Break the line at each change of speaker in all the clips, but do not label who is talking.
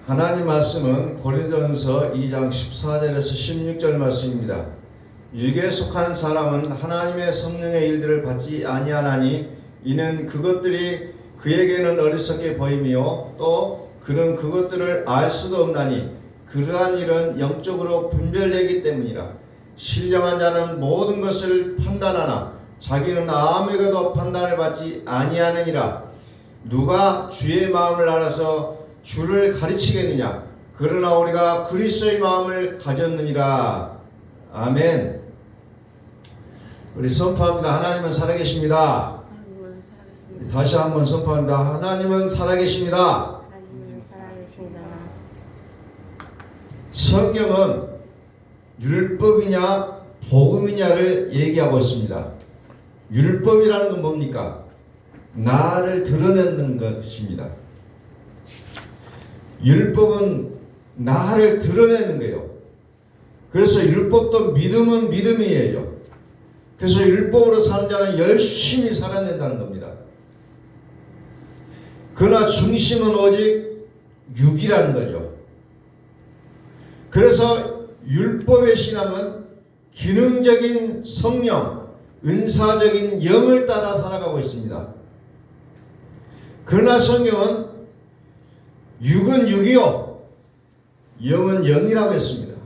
하나님 말씀은 고린도전서 2장 14절에서 16절 말씀입니다. 육에 속한 사람은 하나님의 성령의 일들을 받지 아니하나니 이는 그것들이 그에게는 어리석게 보임이요 또 그는 그것들을 알 수도 없나니 그러한 일은 영적으로 분별되기 때문이라. 신령한 자는 모든 것을 판단하나 자기는 아무에게도 판단을 받지 아니하느니라. 누가 주의 마음을 알아서 주를 가르치겠느냐? 그러나 우리가 그리스도의 마음을 가졌느니라. 아멘. 우리 선포합니다. 하나님은 살아계십니다. 다시 한번 선포합니다. 하나님은 살아계십니다. 성경은 율법이냐 복음이냐를 얘기하고 있습니다. 율법이라는 건 뭡니까? 나를 드러내는 것입니다. 율법은 나를 드러내는 거예요. 그래서 율법도 믿음은 믿음이에요. 그래서 율법으로 사는 자는 열심히 살아야 된다는 겁니다. 그러나 중심은 오직 육이라는 거죠. 그래서 율법의 신앙은 기능적인 성령, 은사적인 영을 따라 살아가고 있습니다. 그러나 성경은 육은 육이요 영은 영이라고 했습니다.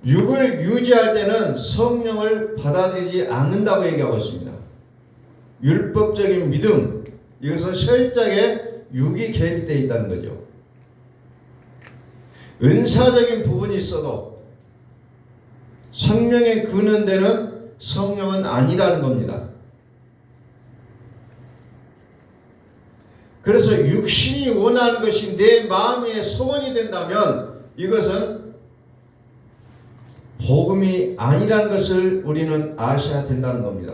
육을 유지할 때는 성령을 받아들이지 않는다고 얘기하고 있습니다. 율법적인 믿음, 이것은 철저하게 육이 개입되어 있다는 거죠. 은사적인 부분이 있어도 생명의 근원되는 성령은 아니라는 겁니다. 그래서 육신이 원하는 것이 내 마음의 소원이 된다면 이것은 복음이 아니라는 것을 우리는 아셔야 된다는 겁니다.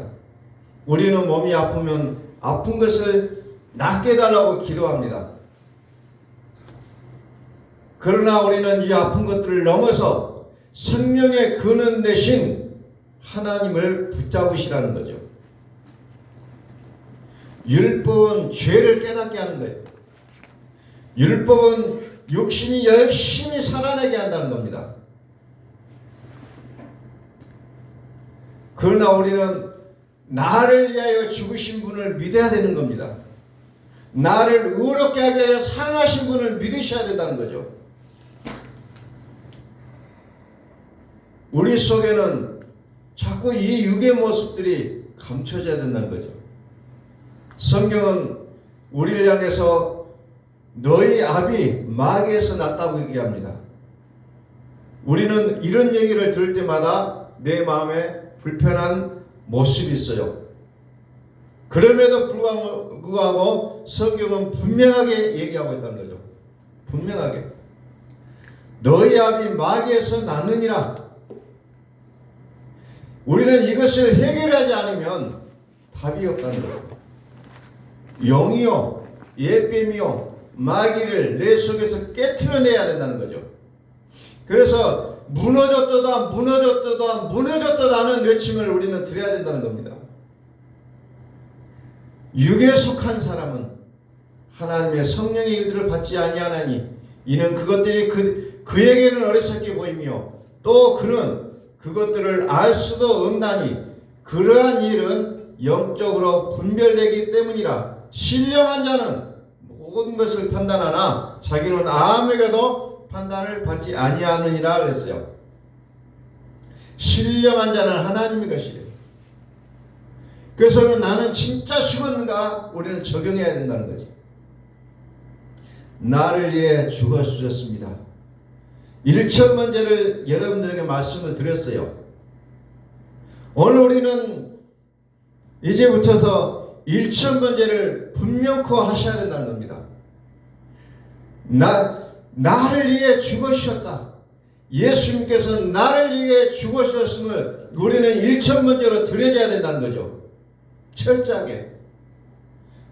우리는 몸이 아프면 아픈 것을 낫게 해달라고 기도합니다. 그러나 우리는 이 아픈 것들을 넘어서 생명의 근원 되신 하나님을 붙잡으시라는 거죠. 율법은 죄를 깨닫게 하는 거예요. 율법은 육신이 열심히 살아내게 한다는 겁니다. 그러나 우리는 나를 위하여 죽으신 분을 믿어야 되는 겁니다. 나를 의롭게 하게 하여 살아나신 분을 믿으셔야 된다는 거죠. 우리 속에는 자꾸 이 육의 모습들이 감춰져야 된다는 거죠. 성경은 우리를 향해서 너희 아비 마귀에서 났다고 얘기합니다. 우리는 이런 얘기를 들을 때마다 내 마음에 불편한 모습이 있어요. 그럼에도 불구하고 성경은 분명하게 얘기하고 있다는 거죠. 분명하게. 너희 아비 마귀에서 났느니라. 우리는 이것을 해결하지 않으면 답이 없다는 거예요. 영이요, 예뱀이요, 마귀를 내 속에서 깨트려내야 된다는 거죠. 그래서 무너졌다 하는 외침을 우리는 드려야 된다는 겁니다. 육에 속한 사람은 하나님의 성령의 일들을 받지 아니하나니 이는 그것들이 그에게는 어리석게 보이며 또 그는 그것들을 알 수도 없나니 그러한 일은 영적으로 분별되기 때문이라. 신령한 자는 모든 것을 판단하나 자기는 아무에게도 판단을 받지 아니하느니라 그랬어요. 신령한 자는 하나님의 것이래요. 그래서 나는 진짜 죽었는가 우리는 적용해야 된다는 거지. 나를 위해 죽어주셨습니다. 1천번제를 여러분들에게 말씀을 드렸어요. 오늘 우리는 이제부터서 1천번제를 분명코 하셔야 된다는 겁니다. 나를 위해 죽으셨다. 예수님께서 나를 위해 죽으셨음을 우리는 1천번제로 드려져야 된다는 거죠. 철저하게.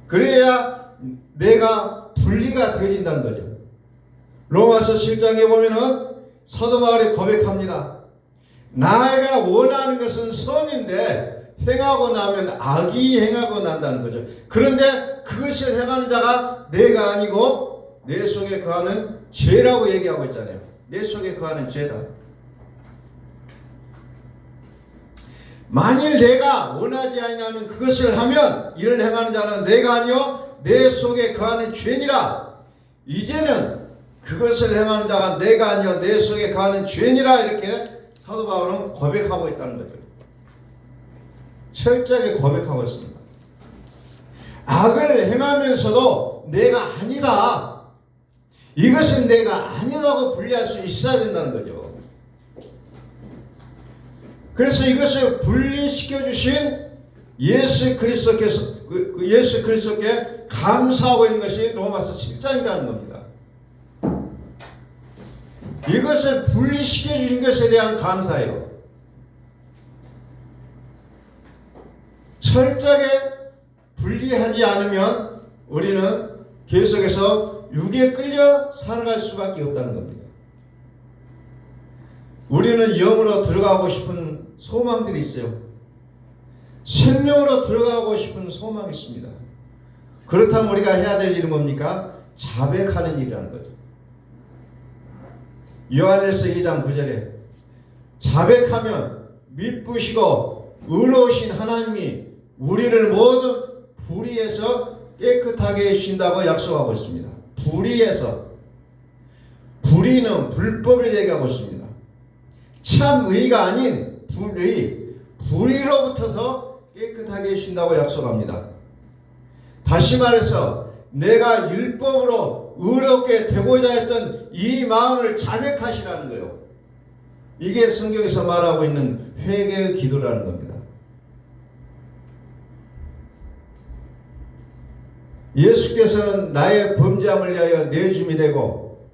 그래야 내가 분리가 되어진다는 거죠. 로마서 7장에 보면은 사도 바울이 고백합니다. 나가 원하는 것은 선인데 행하고 나면 악이 행하고 난다는 거죠. 그런데 그것을 행하는 자가 내가 아니고 내 속에 거하는 죄라고 얘기하고 있잖아요. 내 속에 거하는 죄다. 만일 내가 원하지 아니하는 그것을 하면 이를 행하는 자는 내가 아니요 내 속에 거하는 죄니라. 이제는 그것을 행하는 자가 내가 아니요 내 속에 거하는 죄니라. 이렇게 사도 바울은 고백하고 있다는 거죠. 철저하게 고백하고 있습니다. 악을 행하면서도 내가 아니다, 이것은 내가 아니라고 분리할 수 있어야 된다는 거죠. 그래서 이것을 분리시켜 주신 예수 그리스도께 감사하고 있는 것이 로마서 10장이라는 겁니다. 이것을 분리시켜 주신 것에 대한 감사예요. 철저하게 분리하지 않으면 우리는 계속해서 육에 끌려 살아갈 수밖에 없다는 겁니다. 우리는 영으로 들어가고 싶은 소망들이 있어요. 생명으로 들어가고 싶은 소망이 있습니다. 그렇다면 우리가 해야 될 일은 뭡니까? 자백하는 일이라는 거죠. 요한일서 2장 9절에 자백하면 미쁘시고 의로우신 하나님이 우리를 모든 불의에서 깨끗하게 해주신다고 약속하고 있습니다. 불의는 불법을 얘기하고 있습니다. 참 의가 아닌 불의로부터서 깨끗하게 해주신다고 약속합니다. 다시 말해서 내가 율법으로 의롭게 되고자 했던 이 마음을 자백하시라는 거예요. 이게 성경에서 말하고 있는 회개의 기도라는 겁니다. 예수께서는 나의 범죄함을 위하여 내 주이 되고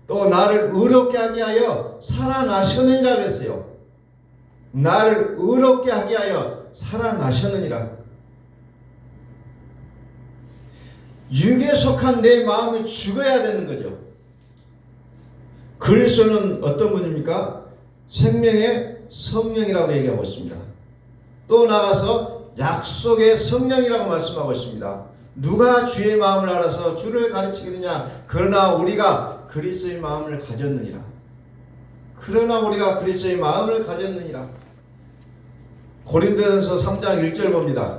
또 나를 의롭게 하게 하여 살아나셨느니라 그랬어요. 나를 의롭게 하게 하여 살아나셨느니라. 육에 속한 내 마음이 죽어야 되는 거죠. 그리스도는 어떤 분입니까? 생명의 성령이라고 얘기하고 있습니다. 또 나가서 약속의 성령이라고 말씀하고 있습니다. 누가 주의 마음을 알아서 주를 가르치겠느냐? 그러나 우리가 그리스도의 마음을 가졌느니라. 고린도전서 3장 1절 봅니다.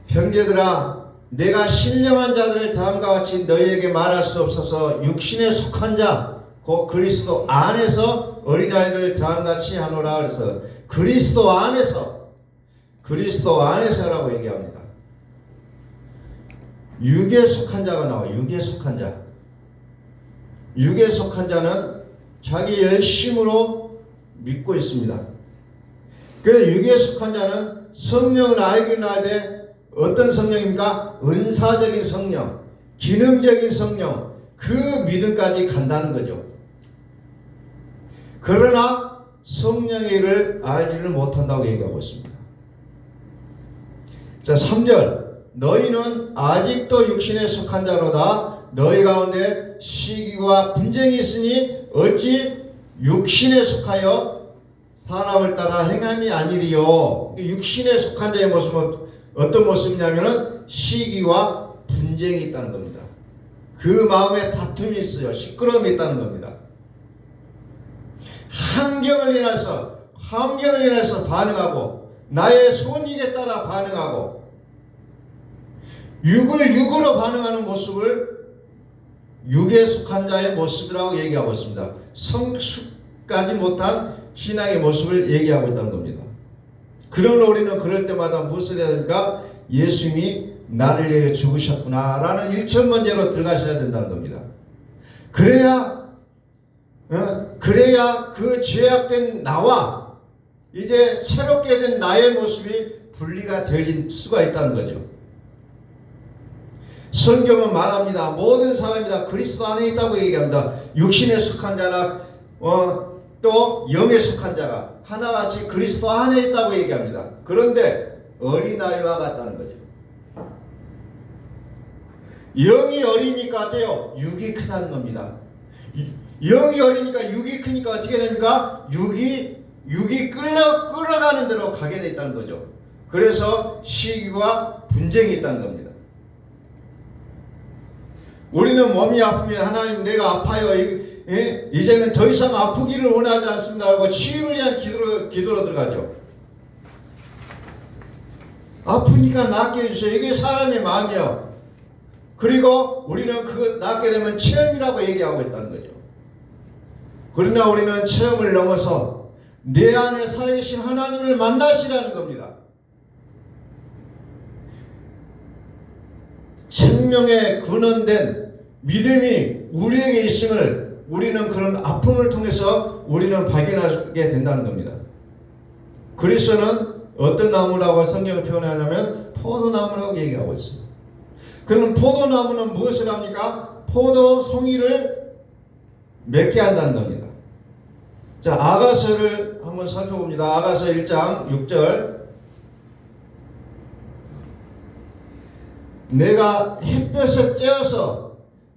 형제들아, 내가 신령한 자들을 다음과 같이 너희에게 말할 수 없어서 육신에 속한 자, 곧 그리스도 안에서 어린아이를 다음같이 하노라. 그래서 그리스도 안에서라고 얘기합니다. 육에 속한 자가 나와요. 육에 속한 자는 자기 열심으로 믿고 있습니다. 그 육에 속한 자는 성령을 알긴 알되 어떤 성령입니까? 은사적인 성령, 기능적인 성령, 그 믿음까지 간다는 거죠. 그러나 성령의 일을 알지를 못한다고 얘기하고 있습니다. 자, 3절. 너희는 아직도 육신에 속한 자로다. 너희 가운데 시기와 분쟁이 있으니 어찌 육신에 속하여 사람을 따라 행함이 아니리요. 육신에 속한 자의 모습은 어떤 모습이냐면은 시기와 분쟁이 있다는 겁니다. 그 마음에 다툼이 있어요. 시끄러움이 있다는 겁니다. 환경을 인해서 반응하고 나의 손익에 따라 반응하고 육으로 반응하는 모습을 육에 속한 자의 모습이라고 얘기하고 있습니다. 성숙하지 못한 신앙의 모습을 얘기하고 있다는 겁니다. 그러나 우리는 그럴 때마다 무엇을 해야 됩니까? 예수님이 나를 위해 죽으셨구나 라는 일천번제로 들어가셔야 된다는 겁니다. 그래야 그 죄악된 나와 이제 새롭게 된 나의 모습이 분리가 될 수가 있다는 거죠. 성경은 말합니다. 모든 사람이 다 그리스도 안에 있다고 얘기합니다. 육신에 속한 자나 또 영에 속한 자가 하나같이 그리스도 안에 있다고 얘기합니다. 그런데 어린아이와 같다는 거죠. 영이 어리니까 어때요? 육이 크다는 겁니다. 영이 어리니까 육이 크니까 어떻게 됩니까? 육이 끌어가는 대로 가게 돼 있다는 거죠. 그래서 시기와 분쟁이 있다는 겁니다. 우리는 몸이 아프면 하나님 내가 아파요. 이제는 더 이상 아프기를 원하지 않습니다 하고 치유를 위한 기도로 들어가죠. 아프니까 낫게 해주세요. 이게 사람의 마음이요. 그리고 우리는 그 낫게 되면 체험이라고 얘기하고 있다는 거죠. 그러나 우리는 체험을 넘어서 내 안에 살아계신 하나님을 만나시라는 겁니다. 생명의 근원된 믿음이 우리에게 있음을 우리는 그런 아픔을 통해서 우리는 발견하게 된다는 겁니다. 그리스도는 어떤 나무라고 성경을 표현하냐면 포도나무라고 얘기하고 있습니다. 그럼 포도나무는 무엇을 합니까? 포도 송이를 맺게 한다는 겁니다. 자, 아가서를 한번 살펴봅니다. 아가서 1장 6절. 내가 햇볕을 쬐어서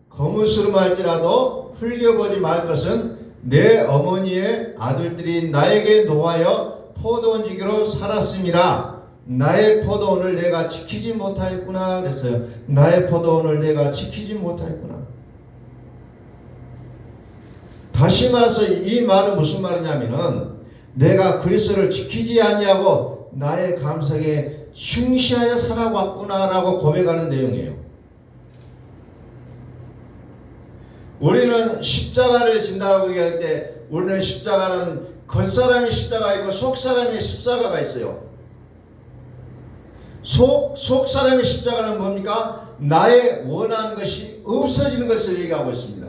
거무스름할지라도 흘겨보지 말 것은 내 어머니의 아들들이 나에게 노하여 포도원지기로 살았음이라. 나의 포도원을 내가 지키지 못하였구나 그랬어요. 나의 포도원을 내가 지키지 못하였구나. 다시 말해서 이 말은 무슨 말이냐면은 내가 그리스도를 지키지 아니하고 나의 감성에 충실하여 살아왔구나라고 고백하는 내용이에요. 우리는 십자가를 진다고 얘기할 때 우리는 십자가는 겉사람의 십자가 있고 속사람의 십자가가 있어요. 속사람의 십자가는 뭡니까? 나의 원하는 것이 없어지는 것을 얘기하고 있습니다.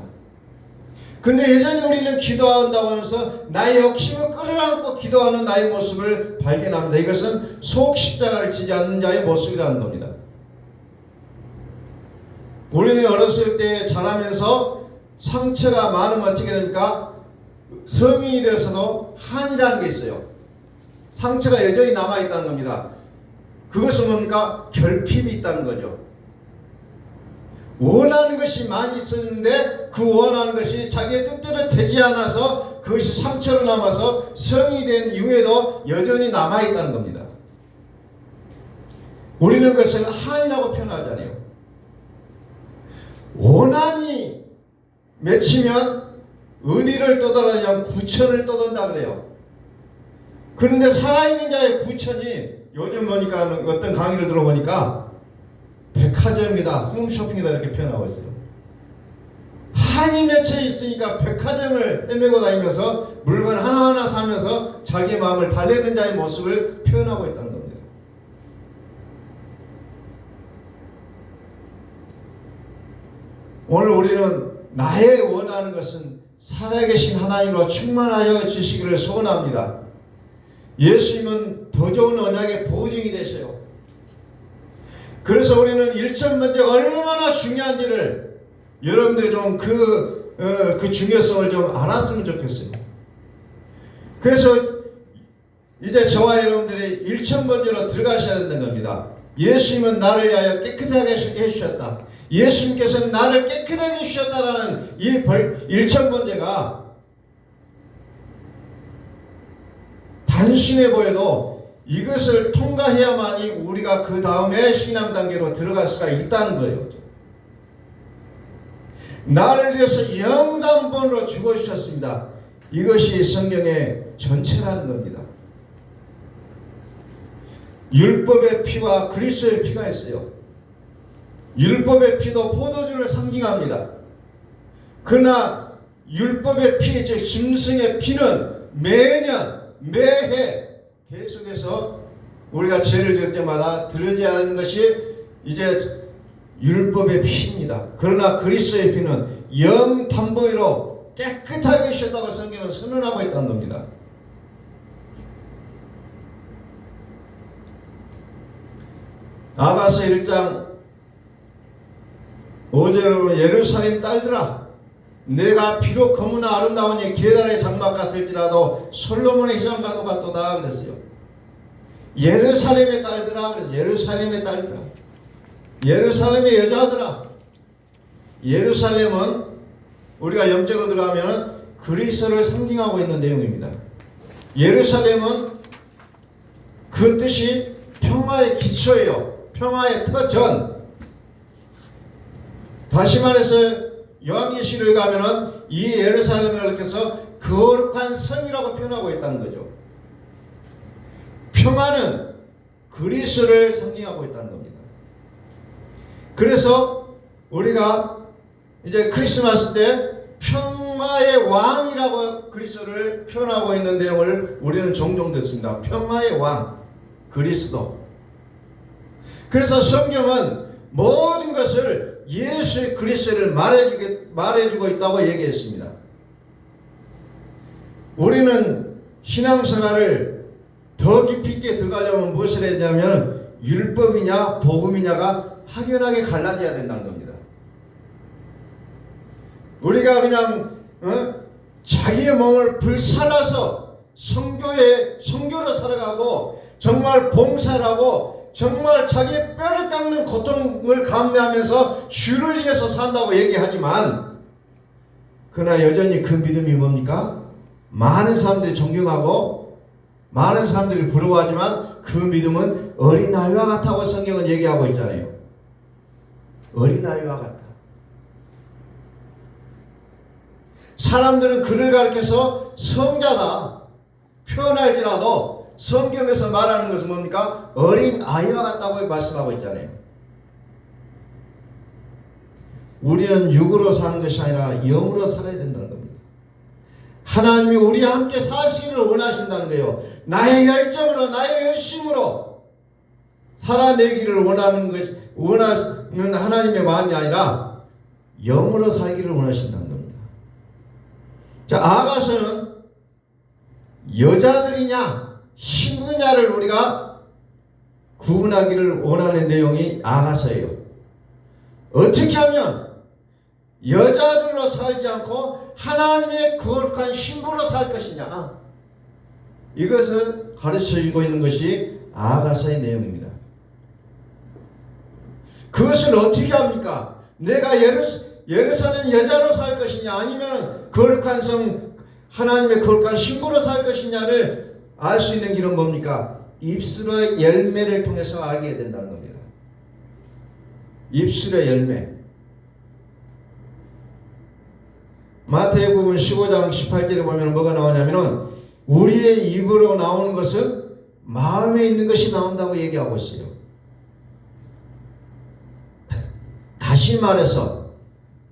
근데 여전히 우리는 기도한다고 하면서 나의 욕심을 끌어안고 기도하는 나의 모습을 발견합니다. 이것은 속 십자가를 지지 않는 자의 모습이라는 겁니다. 우리는 어렸을 때 자라면서 상처가 많으면 어떻게 됩니까? 성인이 되어서도 한이라는 게 있어요. 상처가 여전히 남아있다는 겁니다. 그것은 뭡니까? 결핍이 있다는 거죠. 원하는 것이 많이 있었는데 그 원하는 것이 자기의 뜻대로 되지 않아서 그것이 상처로 남아서 성이 된 이후에도 여전히 남아있다는 겁니다. 우리는 그것을 한이라고 표현하잖아요. 원한이 맺히면 어디를 떠돌아다니면 구천을 떠돈다 그래요. 그런데 살아있는 자의 구천이 요즘 보니까 어떤 강의를 들어보니까 백화점이다, 홈쇼핑이다 이렇게 표현하고 있어요. 한이 맺혀 있으니까 백화점을 헤매고 다니면서 물건 하나하나 사면서 자기의 마음을 달래는 자의 모습을 표현하고 있다는 겁니다. 오늘 우리는 나의 원하는 것은 살아계신 하나님으로 충만하여 주시기를 소원합니다. 예수님은 더 좋은 언약의 보증이 되셔요. 그래서 우리는 일천번째 얼마나 중요한지를 여러분들이 좀 그 중요성을 좀 알았으면 좋겠어요. 그래서 이제 저와 여러분들이 일천번째로 들어가셔야 된다는 겁니다. 예수님은 나를 위하여 깨끗하게 해주셨다. 예수님께서는 나를 깨끗하게 해주셨다라는 이 일천번째가 단순해 보여도 이것을 통과해야만이 우리가 그 다음에 신앙 단계로 들어갈 수가 있다는 거예요. 나를 위해서 영단번으로 죽어주셨습니다. 이것이 성경의 전체라는 겁니다. 율법의 피와 그리스도의 피가 있어요. 율법의 피도 포도주를 상징합니다. 그러나 율법의 피, 즉 짐승의 피는 매년 매해 계속해서 우리가 죄를 지을 때마다 들어져야 하는 것이 이제 율법의 피입니다. 그러나 그리스도의 피는 영탄보이로 깨끗하게 하셨다고 성경은 선언하고 있다는 겁니다. 아가서 1장 5절로 예루살렘 딸들아 내가 비록 거무나 아름다우니 계달의 장막 같을지라도 솔로몬의 희장과도 같도다 그랬어요. 예루살렘의 딸들아 그래서 예루살렘의 딸들아 예루살렘의 여자들아 예루살렘은 우리가 영적으로 들어가면 그리스도를 상징하고 있는 내용입니다. 예루살렘은 그 뜻이 평화의 기초예요. 평화의 터전. 다시 말해서 요한계시록에 가면은 이 예루살렘을 이렇게서 거룩한 성이라고 표현하고 있다는 거죠. 평화는 그리스도를 상징하고 있다는 겁니다. 그래서 우리가 이제 크리스마스 때 평화의 왕이라고 그리스도를 표현하고 있는 내용을 우리는 종종 듣습니다. 평화의 왕 그리스도. 그래서 성경은 모든 것을 예수 그리스도를 말해주고 있다고 얘기했습니다. 우리는 신앙생활을 더 깊이 있게 들어가려면 무엇을 해야 되냐면 율법이냐 복음이냐가 확연하게 갈라져야 된다는 겁니다. 우리가 그냥 자기의 몸을 불살라서 성교로 살아가고 정말 봉사를 하고 정말 자기의 뼈를 깎는 고통을 감내하면서 주를 위해서 산다고 얘기하지만 그러나 여전히 그 믿음이 뭡니까? 많은 사람들이 존경하고 많은 사람들이 부러워하지만 그 믿음은 어린아이와 같다고 성경은 얘기하고 있잖아요. 어린아이와 같다. 사람들은 그를 가리켜서 성자다 표현할지라도 성경에서 말하는 것은 뭡니까? 어린아이와 같다고 말씀하고 있잖아요. 우리는 육으로 사는 것이 아니라 영으로 살아야 된다는 겁니다. 하나님이 우리와 함께 사시기를 원하신다는 거예요. 나의 열정으로 나의 열심으로 살아내기를 원하는 하나님의 마음이 아니라 영으로 살기를 원하신다는 겁니다. 자, 아가서는 여자들이냐 신부냐를 우리가 구분하기를 원하는 내용이 아가서예요. 어떻게 하면 여자들로 살지 않고 하나님의 거룩한 신부로 살 것이냐, 이것을 가르쳐주고 있는 것이 아가서의 내용입니다. 그것을 어떻게 합니까? 내가 예루살렘 여자로 살 것이냐 아니면 거룩한 성 하나님의 거룩한 신부로 살 것이냐를 알 수 있는 길은 뭡니까? 입술의 열매를 통해서 알게 된다는 겁니다. 입술의 열매. 마태복음 15장 18절에 보면 뭐가 나오냐면은 우리의 입으로 나오는 것은 마음에 있는 것이 나온다고 얘기하고 있어요. 다시 말해서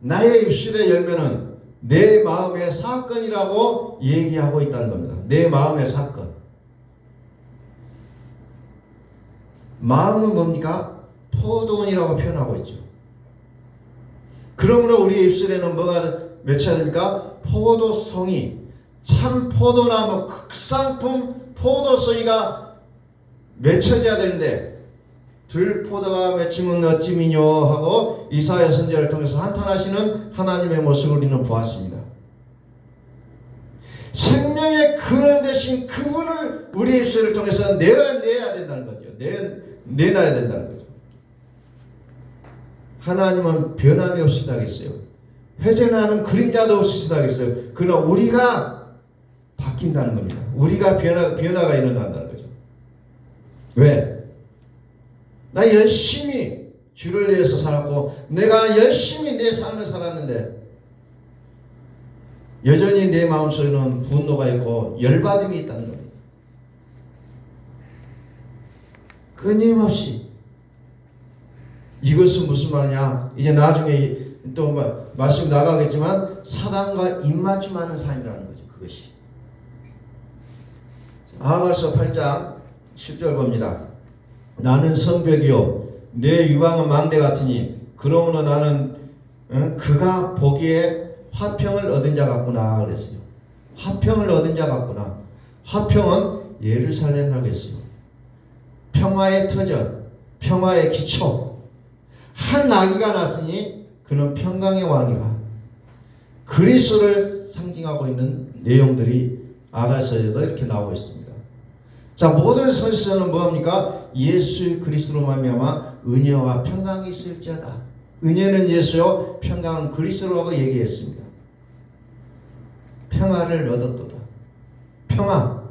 나의 입술의 열매는 내 마음의 사건이라고 얘기하고 있다는 겁니다. 내 마음의 사건. 마음은 뭡니까? 포도원이라고 표현하고 있죠. 그러므로 우리의 입술에는 뭐가 맺혀야 됩니까? 포도송이, 참 포도나무 극상품 포도송이가 맺혀져야 되는데 들포도가 맺히면 어찌미뇨 하고 이사야 선지자를 통해서 한탄하시는 하나님의 모습을 우리는 보았습니다. 생명의 근원 되신 그분을 우리 입술을 통해서 내야 된다는 거죠. 내놔야 된다는 거죠. 하나님은 변함이 없으시다겠어요. 회전하는 그림자도 없으시다겠어요. 그러나 우리가 바뀐다는 겁니다. 우리가 변화가 일어난다는 거죠. 왜? 나 열심히 주를 위해서 살았고 내가 열심히 내 삶을 살았는데 여전히 내 마음속에는 분노가 있고 열받음이 있다는 겁니다. 끊임없이. 이것은 무슨 말이냐? 이제 나중에 또 말씀 나가겠지만 사단과 입맞춤하는 삶이라는 거죠. 그것이. 아가서 8장 10절 봅니다. 나는 성벽이요 내 유방은 망대 같으니 그러므로 나는 그가 보기에 화평을 얻은 자 같구나 그랬어요. 화평을 얻은 자 같구나. 화평은 예루살렘이라고 했어요. 평화의 터전, 평화의 기초. 한 아기가 났으니 그는 평강의 왕이라. 그리스도를 상징하고 있는 내용들이 아가서에도 이렇게 나오고 있습니다. 자, 모든 선지서는 뭐합니까? 예수 그리스도로 말미암아 은혜와 평강이 있을지어다. 은혜는 예수요 평강은 그리스도라고 얘기했습니다. 평화를 얻었도다. 평화.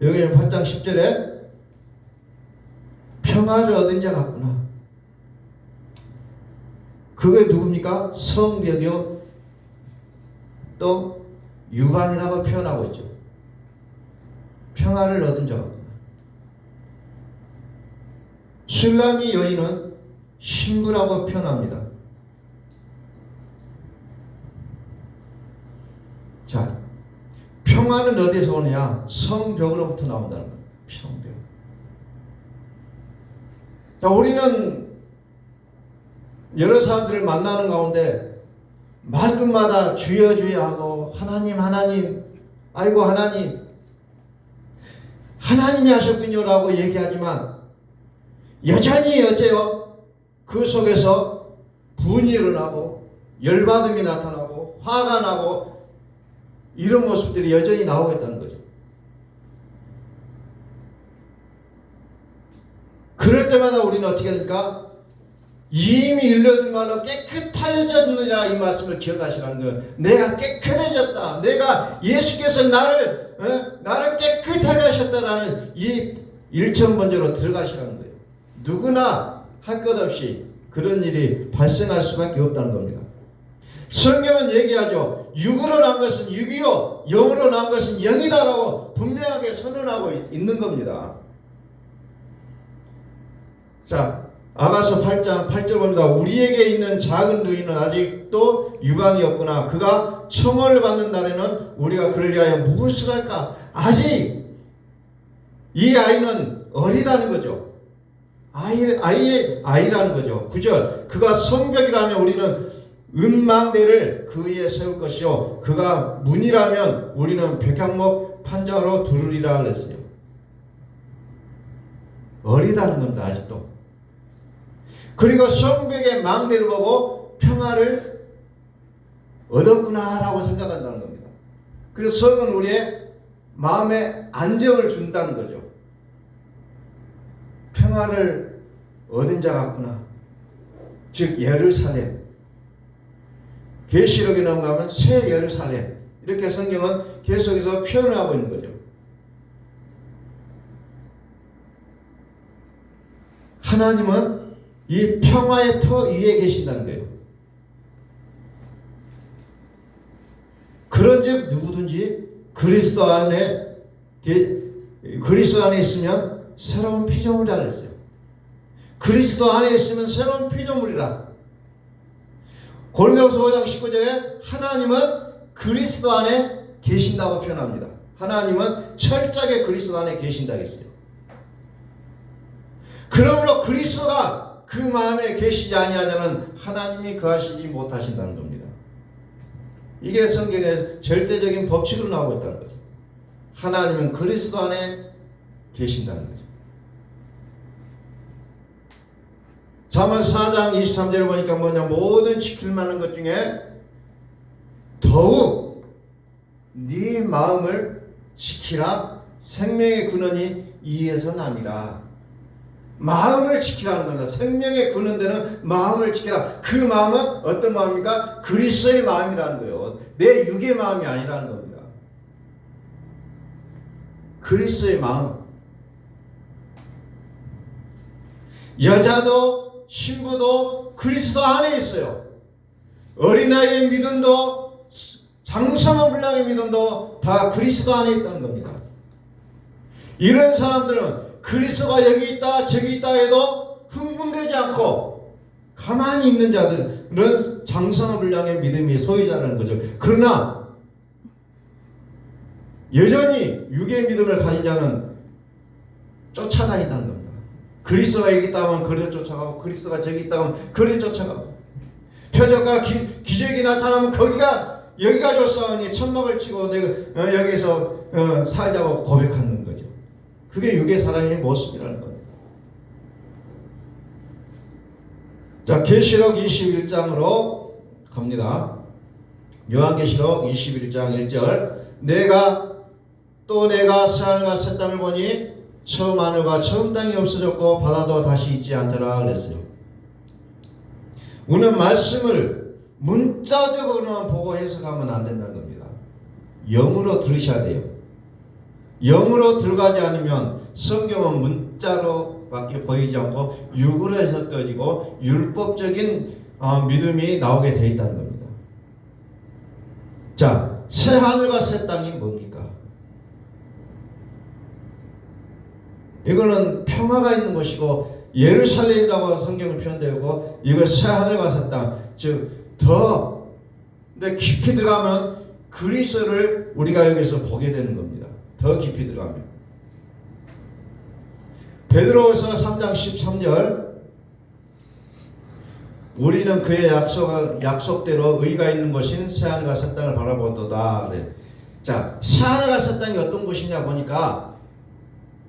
여기 8장 10절에 평화를 얻은 자 같구나. 그게 누굽니까? 성벽이요 또 유방이라고 표현하고 있죠. 평화를 얻은 자 같구나. 술람이 여인은 신부라고 표현합니다. 자, 평화는 어디서 오느냐? 성벽으로부터 나온다는 겁니다. 성벽. 자, 우리는 여러 사람들을 만나는 가운데 말끝마다 주여 주여 하고 하나님 하나님 아이고 하나님 하나님이 하셨군요 라고 얘기하지만 여전히 어째요? 그 속에서 분이 일어나고 열받음이 나타나고 화가 나고 이런 모습들이 여전히 나오고 있다는 거죠. 그럴 때마다 우리는 어떻게 됩니까? 이미 일러진 말로 깨끗하여졌느니라 이 말씀을 기억하시라는 거예요. 내가 깨끗해졌다. 내가 예수께서 나를 깨끗하게 하셨다라는 이 일천번제로 들어가시라는 거예요. 누구나 할 것 없이 그런 일이 발생할 수밖에 없다는 겁니다. 성경은 얘기하죠. 육으로 난 것은 육이요 영으로 난 것은 영이다라고 분명하게 선언하고 있는 겁니다. 자, 아가서 8장 8절 봅니다. 우리에게 있는 작은 누이는 아직도 유방이 없구나. 그가 청혼을 받는 날에는 우리가 그를 위하여 무엇을 할까? 아직 이 아이는 어리다는 거죠. 아이라는 거죠. 9절 그가 성벽이라면 우리는 은망대를 그 위에 세울 것이요 그가 문이라면 우리는 백향목 판자로 두르리라 그랬어요. 어리다는 겁니다. 아직도. 그리고 성벽의 망대를 보고 평화를 얻었구나 라고 생각한다는 겁니다. 그래서 성은 우리의 마음에 안정을 준다는 거죠. 평화를 얻은 자 같구나. 즉 예루살렘. 계시록에 넘어가면 새 예루살렘. 이렇게 성경은 계속해서 표현을 하고 있는 거죠. 하나님은 이 평화의 터 위에 계신다는 거예요. 그런즉 누구든지 그리스도 안에 있으면 새로운 피조물이라 그랬어요. 그리스도 안에 있으면 새로운 피조물이라. 고린도후서 5장 19절에 하나님은 그리스도 안에 계신다고 표현합니다. 하나님은 철저하게 그리스도 안에 계신다고 했어요. 그러므로 그리스도가 그 마음에 계시지 아니하자는 하나님이 거하시지 못하신다는 겁니다. 이게 성경의 절대적인 법칙으로 나오고 있다는 거죠. 하나님은 그리스도 안에 계신다는 거죠. 잠언 4장 23절을 보니까 뭐냐, 모든 지킬 만한 것 중에 더욱 네 마음을 지키라. 생명의 근원이 이에서 남이라. 마음을 지키라는 겁니다. 생명의 근원되는 마음을 지키라. 그 마음은 어떤 마음입니까? 그리스도의 마음이라는 거예요. 내 육의 마음이 아니라는 겁니다. 그리스도의 마음. 여자도 신부도 그리스도 안에 있어요. 어린아이의 믿음도 장성한 분량의 믿음도 다 그리스도 안에 있다는 겁니다. 이런 사람들은 그리스도가 여기 있다 저기 있다 해도 흥분되지 않고 가만히 있는 자들은 장성한 분량의 믿음이 소유자라는 거죠. 그러나 여전히 육의 믿음을 가진 자는 쫓아다닌다는 겁니다. 그리스도가 여기 있다 하면 그를 쫓아가고 그리스도가 저기 있다 하면 그를 쫓아가고 표적과 기적이 나타나면 여기가 좋사오니 천막을 치고 내가 여기서 살자고 고백하는 거죠. 그게 육의 사람의 모습이라는 겁니다. 자, 계시록 21장으로 갑니다. 요한계시록 21장 1절 내가 새하늘과 새 땅을 보니 처음 하늘과 처음 땅이 없어졌고 바다도 다시 있지 않더라 그랬어요. 우리는 말씀을 문자적으로만 보고 해석하면 안 된다는 겁니다. 영으로 들으셔야 돼요. 영으로 들어가지 않으면 성경은 문자로밖에 보이지 않고 육으로 해석되어지고 율법적인 믿음이 나오게 돼 있다는 겁니다. 자, 새 하늘과 새 땅이 뭡니까? 이거는 평화가 있는 것이고 예루살렘이라고 성경은 표현되고 이걸 새 하늘과 새 땅, 즉 더 근데 깊이 들어가면 그리스도를 우리가 여기서 보게 되는 겁니다. 더 깊이 들어가면 베드로후서 3장 13절 우리는 그의 약속대로 의가 있는 것인 새 하늘과 새 땅을 바라보도다. 그래. 자, 새 하늘과 새 땅이 어떤 것이냐 보니까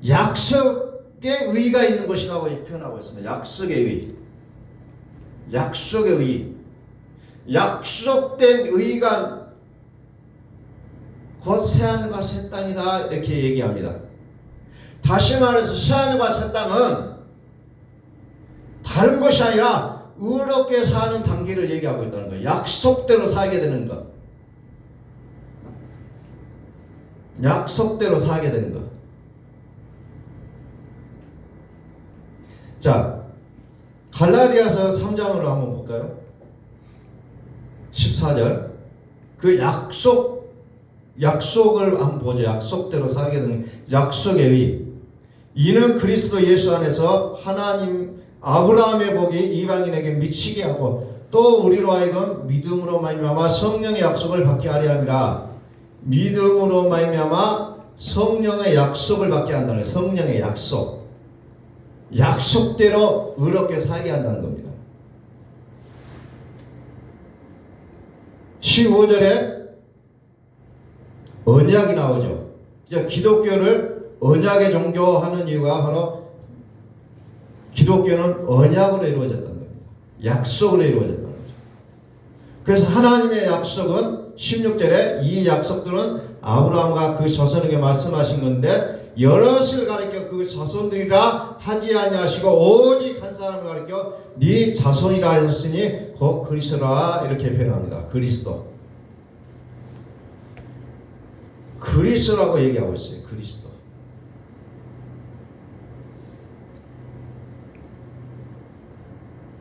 약속의 의가 있는 것이라고 표현하고 있습니다. 약속의 의. 약속의 의. 약속된 의가 곧 새하늘과 새 땅이다 이렇게 얘기합니다. 다시 말해서 새하늘과 새 땅은 다른 것이 아니라 의롭게 사는 단계를 얘기하고 있다는 거예요. 약속대로 살게 되는 것. 약속대로 살게 되는 것. 자, 갈라디아서 3장으로 한번 볼까요? 14절. 그 약속을 한번 보죠. 약속대로 살게 되는 약속의 의. 이는 그리스도 예수 안에서 하나님 아브라함의 복이 이방인에게 미치게 하고 또 우리로 하여금 믿음으로 말미암아 성령의 약속을 받게 하려 함이라. 믿음으로 말미암아 성령의 약속을 받게 한다는 거예요. 성령의 약속. 약속대로 의롭게 살게 한다는 겁니다. 15절에 언약이 나오죠. 기독교를 언약의 종교하는 이유가 바로 기독교는 언약으로 이루어졌다는 겁니다. 약속으로 이루어졌다는 거죠. 그래서 하나님의 약속은 16절에 이 약속들은 아브라함과 그 자손에게 말씀하신 건데 여럿을 가리켜 그 자손들이라 하지 아니하시고 오직 한 사람을 가리켜 네 자손이라 하셨으니 곧 그리스도라 이렇게 표현합니다. 그리스도. 그리스도라고 얘기하고 있어요. 그리스도.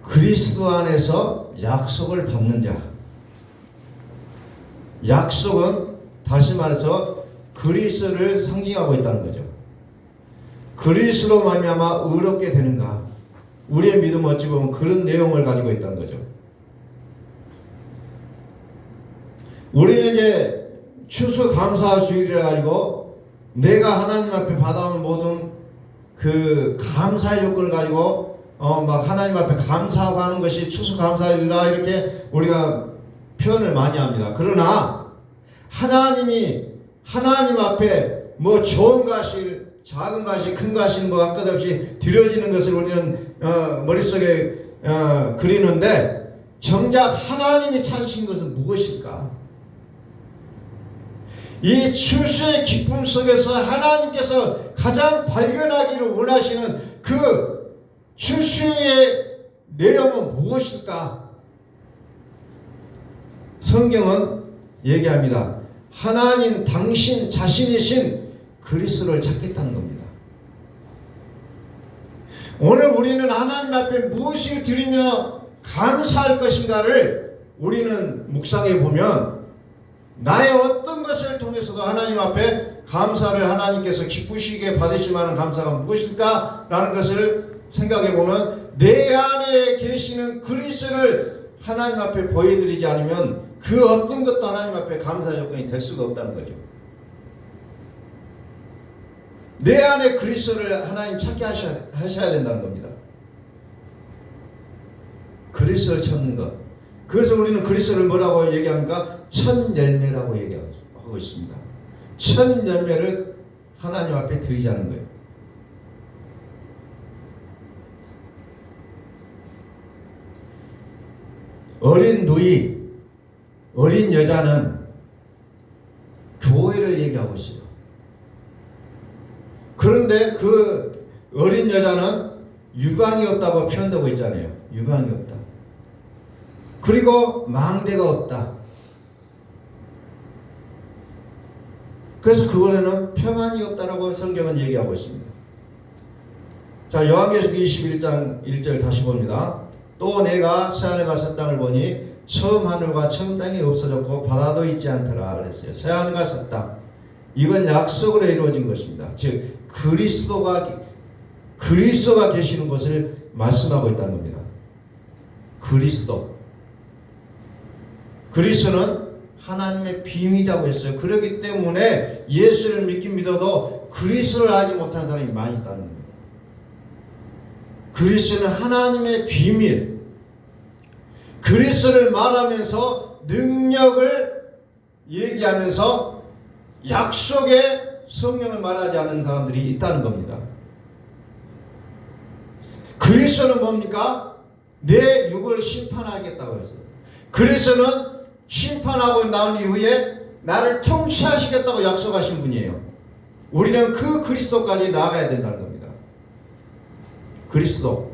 그리스도 안에서 약속을 받는 자. 약속은 다시 말해서 그리스도를 상징하고 있다는 거죠. 그리스도로 말미암아 의롭게 되는가. 우리의 믿음은 어찌 보면 그런 내용을 가지고 있다는 거죠. 우리는 이제 추수감사주일이라 가지고 내가 하나님 앞에 받아온 모든 그 감사의 요건을 가지고 막 하나님 앞에 감사하고 하는 것이 추수감사주일이라 이렇게 우리가 표현을 많이 합니다. 그러나 하나님이 하나님 앞에 뭐 좋은 가실, 작은 가실, 큰 가실 뭐 아까도 없이 드려지는 것을 우리는 머릿속에 그리는데 정작 하나님이 찾으신 것은 무엇일까? 이 추수의 기쁨 속에서 하나님께서 가장 발견하기를 원하시는 그 추수의 내용은 무엇일까? 성경은 얘기합니다. 하나님 당신 자신이신 그리스도를 찾겠다는 겁니다. 오늘 우리는 하나님 앞에 무엇을 드리며 감사할 것인가를 우리는 묵상해 보면 나의 어떤 것을 통해서도 하나님 앞에 감사를 하나님께서 기쁘시게 받으실 만한 감사가 무엇일까? 라는 것을 생각해 보면 내 안에 계시는 그리스도를 하나님 앞에 보여드리지 않으면 그 어떤 것도 하나님 앞에 감사 조건이 될 수가 없다는 거죠. 내 안에 그리스도를 하나님 찾게 하셔야 된다는 겁니다. 그리스도를 찾는 것. 그래서 우리는 그리스도를 뭐라고 얘기합니까? 첫 열매라고 얘기하고 있습니다. 첫 열매를 하나님 앞에 드리자는 거예요. 어린 누이, 어린 여자는 교회를 얘기하고 있어요. 그런데 그 어린 여자는 유방이 없다고 표현되고 있잖아요. 유방이 없다. 그리고 망대가 없다. 그래서 그거에는 평안이 없다라고 성경은 얘기하고 있습니다. 자, 요한계시록 21장 1절 다시 봅니다. 또 내가 새하늘과 새 땅을 보니 처음 하늘과 처음 땅이 없어졌고 바다도 있지 않더라 그랬어요. 새하늘과 새 땅, 이건 약속으로 이루어진 것입니다. 즉 그리스도가 계시는 것을 말씀하고 있다는 겁니다. 그리스도는 하나님의 비밀이라고 했어요. 그렇기 때문에 예수를 믿어도 그리스도를 알지 못하는 사람이 많이 있다는 겁니다. 그리스도는 하나님의 비밀, 그리스도를 말하면서 능력을 얘기하면서 약속의 성령을 말하지 않는 사람들이 있다는 겁니다. 그리스도는 뭡니까? 내 육을 심판하겠다고 했어요. 그리스도는 심판하고 나온 이후에 나를 통치하시겠다고 약속하신 분이에요. 우리는 그 그리스도까지 나아가야 된다는 겁니다. 그리스도.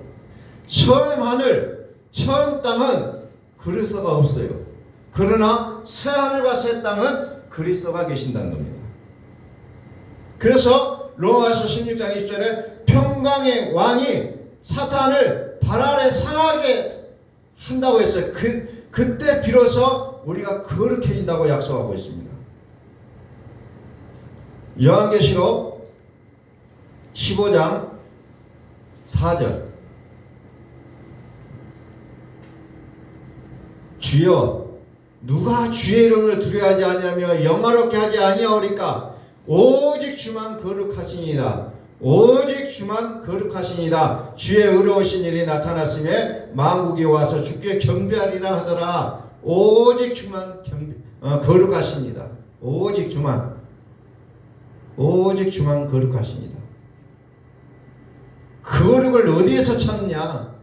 처음 하늘, 처음 땅은 그리스도가 없어요. 그러나 새 하늘과 새 땅은 그리스도가 계신다는 겁니다. 그래서 로마서 16장 20절에 평강의 왕이 사탄을 발 아래 상하게 한다고 했어요. 그때 비로소 우리가 거룩해진다고 약속하고 있습니다. 요한계시록 15장 4절 주여 누가 주의 이름을 두려워하지 아니하며 영화롭게 하지 아니하오리까 오직 주만 거룩하시니이다. 오직 주만 거룩하시니이다. 주의 의로우신 일이 나타났음에 만국이 와서 주께 경배하리라 하더라. 오직 주만 거룩하십니다. 오직 주만 거룩하십니다. 거룩을 어디에서 찾느냐?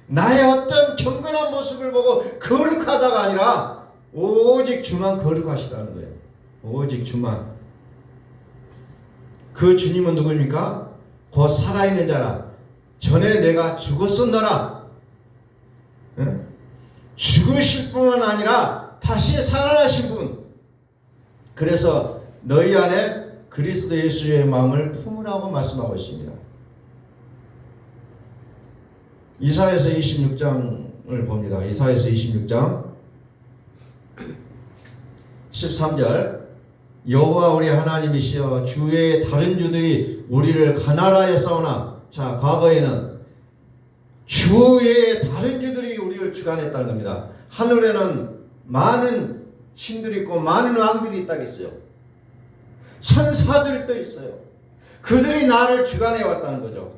나의 어떤 경건한 모습을 보고 거룩하다가 아니라 오직 주만 거룩하시다는 거예요. 오직 주만. 그 주님은 누구입니까? 곧 살아있는 자라. 전에 내가 죽었었노라. 응? 죽으실 뿐만 아니라 다시 살아나신 분. 그래서 너희 안에 그리스도 예수의 마음을 품으라고 말씀하고 있습니다. 이사야서 26장을 봅니다. 이사야서 26장 13절 여호와 우리 하나님이시여 주 외에 다른 주들이 우리를 가나라했사오나. 자, 과거에는 주 외에 다른 주들이 우리를 주관했다는 겁니다. 하늘에는 많은 신들이 있고 많은 왕들이 있다겠어요. 천사들도 있어요. 그들이 나를 주관해 왔다는 거죠.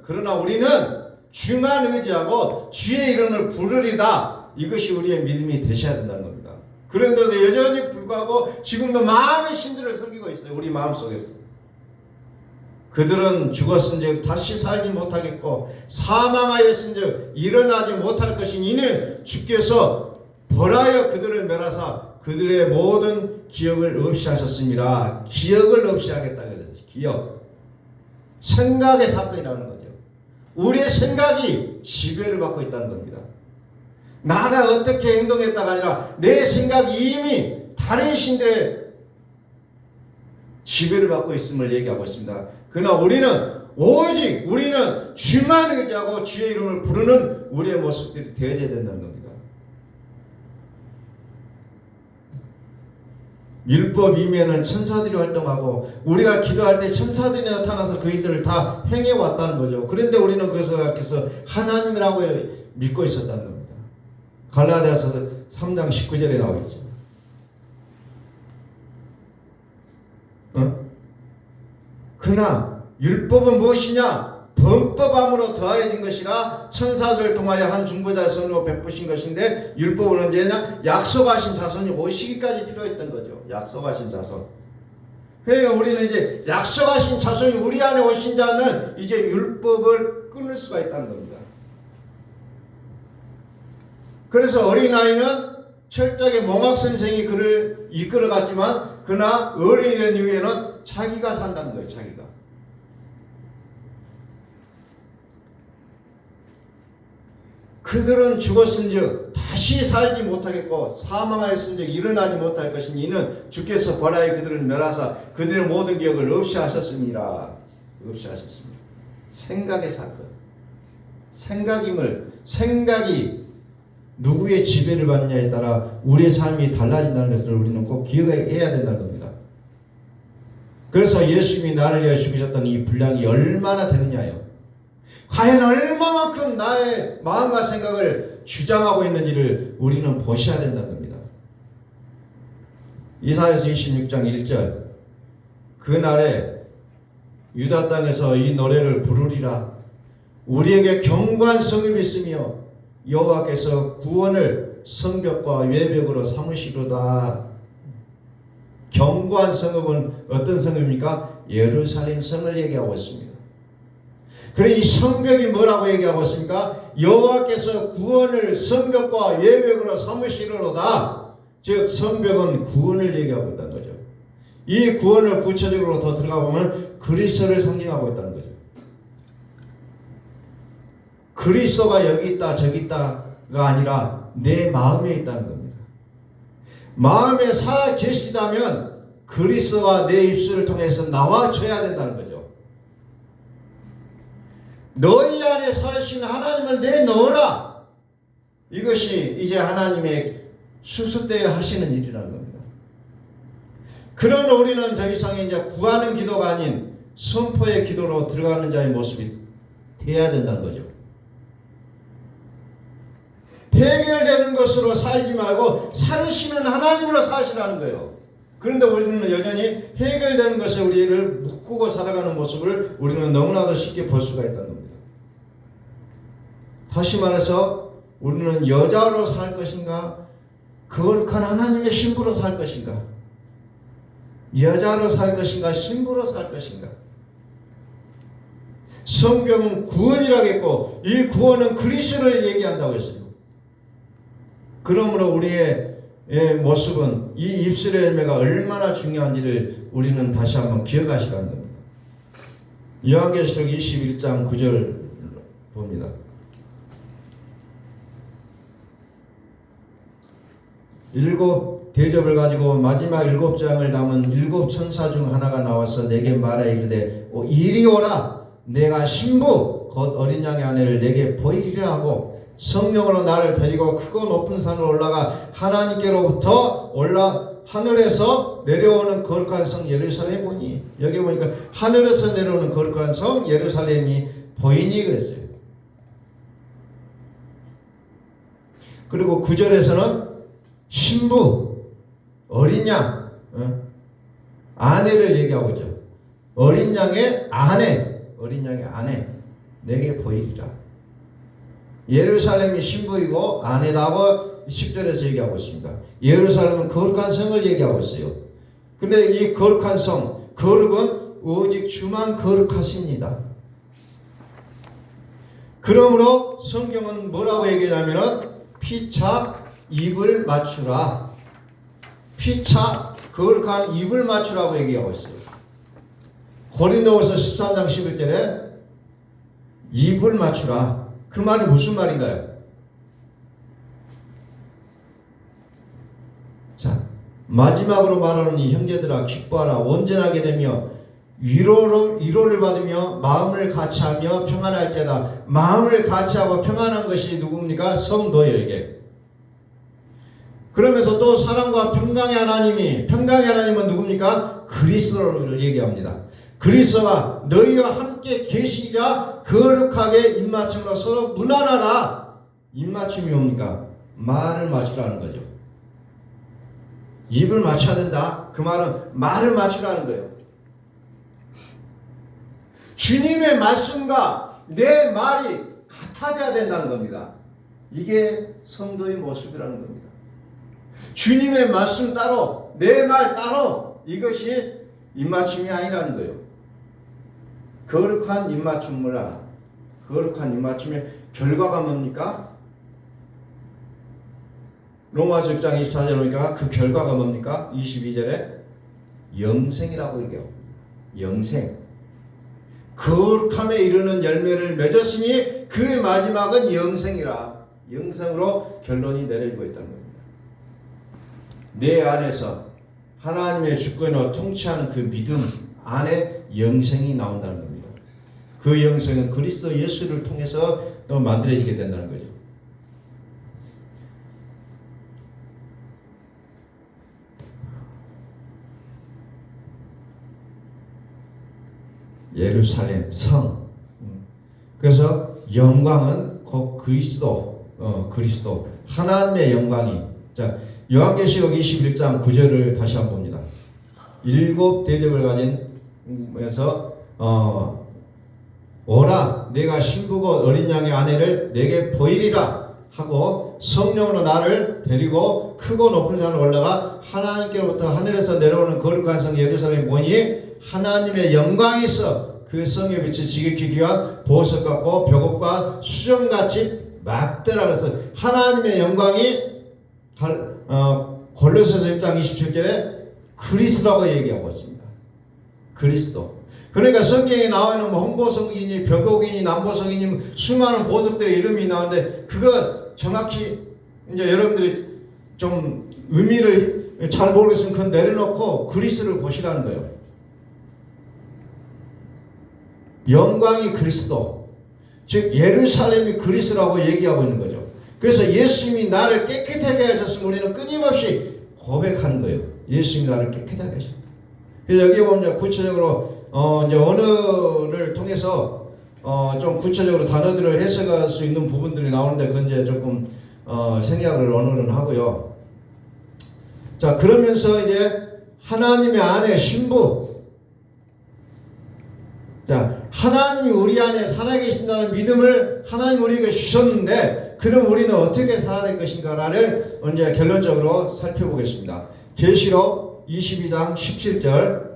그러나 우리는 주만 의지하고 주의 이름을 부르리다. 이것이 우리의 믿음이 되셔야 된다는 겁니다. 그런데도 여전히 불구하고 지금도 많은 신들을 섬기고 있어요. 우리 마음속에서. 그들은 죽었은즉 다시 살지 못하겠고 사망하였은즉 일어나지 못할 것이니 이는 주께서 벌하여 그들을 멸하사 그들의 모든 기억을 없이 하셨습니다. 기억을 없이 하겠다 그랬어요. 기억. 생각의 사건이라는 거죠. 우리의 생각이 지배를 받고 있다는 겁니다. 나가 어떻게 행동했다가 아니라 내 생각이 이미 다른 신들의 지배를 받고 있음을 얘기하고 있습니다. 그러나 우리는 주만 의지하고 주의 이름을 부르는 우리의 모습들이 되어야 된다는 겁니다. 율법 이면은 천사들이 활동하고 우리가 기도할 때 천사들이 나타나서 그 일들을 다 행해왔다는 거죠. 그런데 우리는 그것을 가르쳐서 하나님이라고 믿고 있었다는 겁니다. 갈라디아서 3장 19절에 나오겠죠. 그러나 율법은 무엇이냐? 범법함으로 더하여진 것이라 천사들을 통하여 한 중보자의 손으로 베푸신 것인데 율법은 언제냐? 약속하신 자손이 오시기까지 필요했던 거죠. 약속하신 자손. 그러니까 우리는 이제 약속하신 자손이 우리 안에 오신 자는 이제 율법을 끊을 수가 있다는 겁니다. 그래서 어린아이는 철저하게 몽학 선생이 그를 이끌어갔지만 그러나 어른이 된 이후에는 자기가 산다는 거예요. 자기가. 그들은 죽었은즉 다시 살지 못하겠고 사망하였은즉 일어나지 못할 것이니 이는 주께서 벌하여 그들을 멸하사 그들의 모든 기억을 없이 하셨습니다. 없이 하셨습니다. 생각의 사건. 생각이 누구의 지배를 받느냐에 따라 우리의 삶이 달라진다는 것을 우리는 꼭 기억해야 된다는 겁니다. 그래서 예수님이 나를 위하여 죽으셨던 이 분량이 얼마나 되느냐요. 과연 얼마만큼 나의 마음과 생각을 주장하고 있는지를 우리는 보셔야 된다는 겁니다. 이사야서 26장 1절 그날에 유다 땅에서 이 노래를 부르리라. 우리에게 견고한 성읍이 있으며 여호와께서 구원을 성벽과 외벽으로 삼으시로다. 견고한 성읍은 어떤 성읍입니까? 예루살렘 성을 얘기하고 있습니다. 그래 이 성벽이 뭐라고 얘기하고 있습니까? 여호와께서 구원을 성벽과 외벽으로 삼으시리로다. 즉 성벽은 구원을 얘기하고 있다는 거죠. 이 구원을 구체적으로 더 들어가 보면 그리스도를 상징하고 있다는 거죠. 그리스도가 여기 있다 저기 있다가 아니라 내 마음에 있다는 겁니다. 마음에 살아 계시다면 그리스도가 내 입술을 통해서 나와줘야 된다는 거죠. 너희 안에 사시는 하나님을 내넣어라. 이것이 이제 하나님의 수습되어야 하시는 일이라는 겁니다. 그런 우리는 더 이상 이제 구하는 기도가 아닌 선포의 기도로 들어가는 자의 모습이 되어야 된다는 거죠. 해결되는 것으로 살지 말고 살으시는 하나님으로 사시라는 거예요. 그런데 우리는 여전히 해결되는 것에 우리를 묶고 살아가는 모습을 우리는 너무나도 쉽게 볼 수가 있다는 겁니다. 다시 말해서 우리는 여자로 살 것인가 거룩한 하나님의 신부로 살 것인가 여자로 살 것인가 신부로 살 것인가. 성경은 구원이라고 했고 이 구원은 그리스도를 얘기한다고 했어요. 그러므로 우리의 모습은 이 입술의 열매가 얼마나 중요한지를 우리는 다시 한번 기억하시라는 겁니다. 요한계시록 21장 9절 봅니다. 일곱 대접을 가지고 마지막 일곱 장을 담은 일곱 천사 중 하나가 나와서 내게 말하여 이르되 이리 오라. 내가 신부 곧 어린 양의 아내를 내게 보이리라 하고 성령으로 나를 데리고 크고 높은 산으로 올라가 하나님께로부터 하늘에서 내려오는 거룩한 성 예루살렘 보니. 여기 보니까 하늘에서 내려오는 거룩한 성 예루살렘이 보이니 그랬어요. 그리고 9절에서는 신부 어린 양 아내를 얘기하고 있죠. 어린 양의 아내 내게 보이리라. 예루살렘이 신부이고 아내라고 10절에서 얘기하고 있습니다. 예루살렘은 거룩한 성을 얘기하고 있어요. 근데 이 거룩한 성, 거룩은 오직 주만 거룩하십니다. 그러므로 성경은 뭐라고 얘기하냐면은 피차 입을 맞추라. 피차 거룩한 입을 맞추라고 얘기하고 있어요. 고린도후서 13장 11절에 입을 맞추라. 그 말이 무슨 말인가요? 자, 마지막으로 말하는 이 형제들아 기뻐하라. 온전하게 되며 위로를 받으며 마음을 같이하며 평안할지어다. 마음을 같이하고 평안한 것이 누굽니까? 성도예요 이게. 그러면서 또 사랑과 평강의 하나님은 누굽니까? 그리스도를 얘기합니다. 그리스도가 너희와 함께 계시리라. 거룩하게 입맞춤으로 서로 문안하라. 입맞춤이 뭡니까? 말을 맞추라는 거죠. 입을 맞춰야 된다. 그 말은 말을 맞추라는 거예요. 주님의 말씀과 내 말이 같아져야 된다는 겁니다. 이게 성도의 모습이라는 겁니다. 주님의 말씀 따로 내 말 따로 이것이 입맞춤이 아니라는 거예요. 거룩한 입맞춤을 하라. 거룩한 입맞춤의 결과가 뭡니까? 로마서 6장 24절에 보니까 그 결과가 뭡니까? 22절에 영생이라고 얘기해요. 영생. 거룩함에 이르는 열매를 맺었으니 그 마지막은 영생이라. 영성으로 결론이 내려지고 있다는 겁니다. 내 안에서 하나님의 주권으로 통치하는 그 믿음 안에 영생이 나온다는 겁니다. 그 영생은 그리스도 예수를 통해서 또 만들어지게 된다는 거죠. 예루살렘 성. 그래서 영광은 곧 그리스도, 그리스도 하나님의 영광이. 자, 요한계시록 21장 9절을 다시 한번 봅니다. 7 대접을 가진에서 오라 내가 신부고 어린 양의 아내를 내게 보이리라 하고 성령으로 나를 데리고 크고 높은 산을 올라가 하나님께로부터 하늘에서 내려오는 거룩한 성 예루살렘 보니 하나님의 영광이 있어 그 성의 빛이 지극히 귀한 보석 같고 벽옥과 수정같이 막더라. 그래서 하나님의 영광이 골로새서 1장 27절에 그리스도라고 얘기하고 있습니다. 그리스도. 그러니까 성경에 나와 있는 홍보성이니 벽옥이니 남보성이니 수많은 보석들의 이름이 나오는데 그거 정확히 이제 여러분들이 좀 의미를 잘 모르겠으면 그건 내려놓고 그리스도를 보시라는 거예요. 영광이 그리스도, 즉 예루살렘이 그리스도라고 얘기하고 있는 거죠. 그래서 예수님이 나를 깨끗하게 하셨으면 우리는 끊임없이 고백하는 거예요. 예수님이 나를 깨끗하게 하셨다. 그래서 여기 보면 구체적으로 이제 언어를 통해서 좀 구체적으로 단어들을 해석할 수 있는 부분들이 나오는데 그건 이제 조금 생략을 오늘은 하고요. 자, 그러면서 이제 하나님의 아내 신부. 자, 하나님이 우리 안에 살아계신다는 믿음을 하나님 우리에게 주셨는데 그럼 우리는 어떻게 살아야 될 것인가를 이제 결론적으로 살펴보겠습니다. 계시록 22장 17절.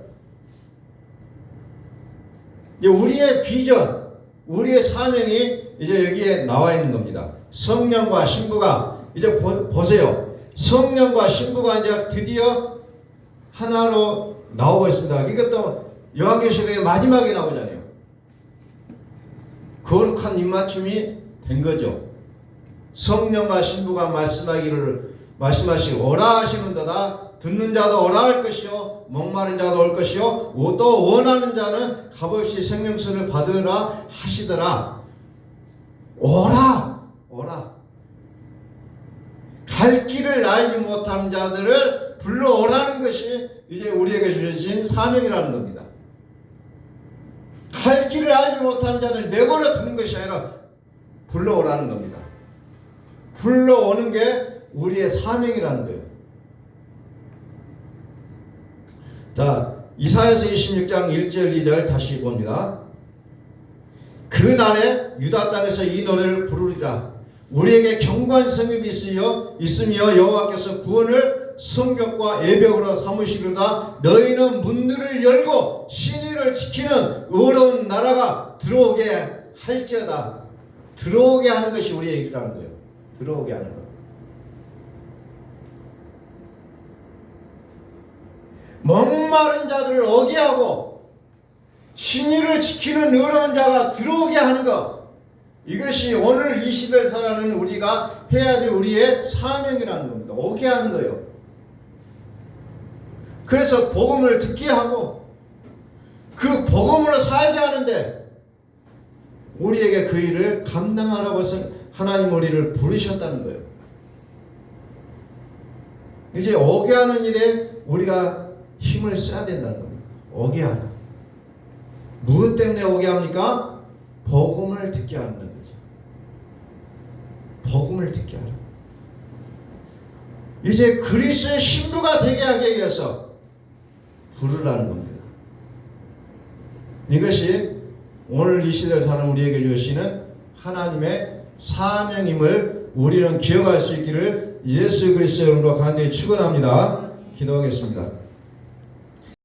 우리의 비전, 우리의 사명이 이제 여기에 나와 있는 겁니다. 성령과 신부가 이제 보세요. 성령과 신부가 이제 드디어 하나로 나오고 있습니다. 이것도 요한계시록의 마지막에 나오잖아요. 거룩한 입맞춤이 된 거죠. 성령과 신부가 말씀하시고 오라 하시는도다. 듣는 자도 오라 할 것이요 목마른 자도 올 것이요 또 원하는 자는 값없이 생명수를 받으라 하시더라. 오라 갈 길을 알지 못하는 자들을 불러오라는 것이 이제 우리에게 주어진 사명이라는 겁니다. 갈 길을 알지 못하는 자를 내버려 두는 것이 아니라 불러오라는 겁니다. 불러오는 게 우리의 사명이라는 거예요. 자, 이사야서 26장 1절 2절 다시 봅니다. 그 날에 유다 땅에서 이 노래를 부르리라. 우리에게 견고한 성읍이 있으며 여호와께서 구원을 성벽과 애벽으로 삼으시리로다. 너희는 문들을 열고 신의를 지키는 의로운 나라가 들어오게 할지어다. 들어오게 하는 것이 우리의 얘기라는 거예요. 들어오게 하는 것. 목마른 자들을 오게 하고 신의를 지키는 의로운 자가 들어오게 하는 것. 이것이 오늘 이 시대를 살아가는 우리가 해야 될 우리의 사명이라는 겁니다. 오게 하는 거예요. 그래서 복음을 듣게 하고 그 복음으로 살게 하는데 우리에게 그 일을 감당하라고 해서 하나님 우리를 부르셨다는 거예요. 이제 오게 하는 일에 우리가 힘을 써야 된다는 겁니다. 오게 하라. 무엇 때문에 오게 합니까? 복음을 듣게 하는 거죠. 복음을 듣게 하라. 이제 그리스도의 신부가 되게 하기 위해서 부르라는 겁니다. 이것이 오늘 이 시대를 사는 우리에게 주시는 하나님의 사명임을 우리는 기억할 수 있기를 예수 그리스도의 이름으로 간절히 축원합니다. 기도하겠습니다.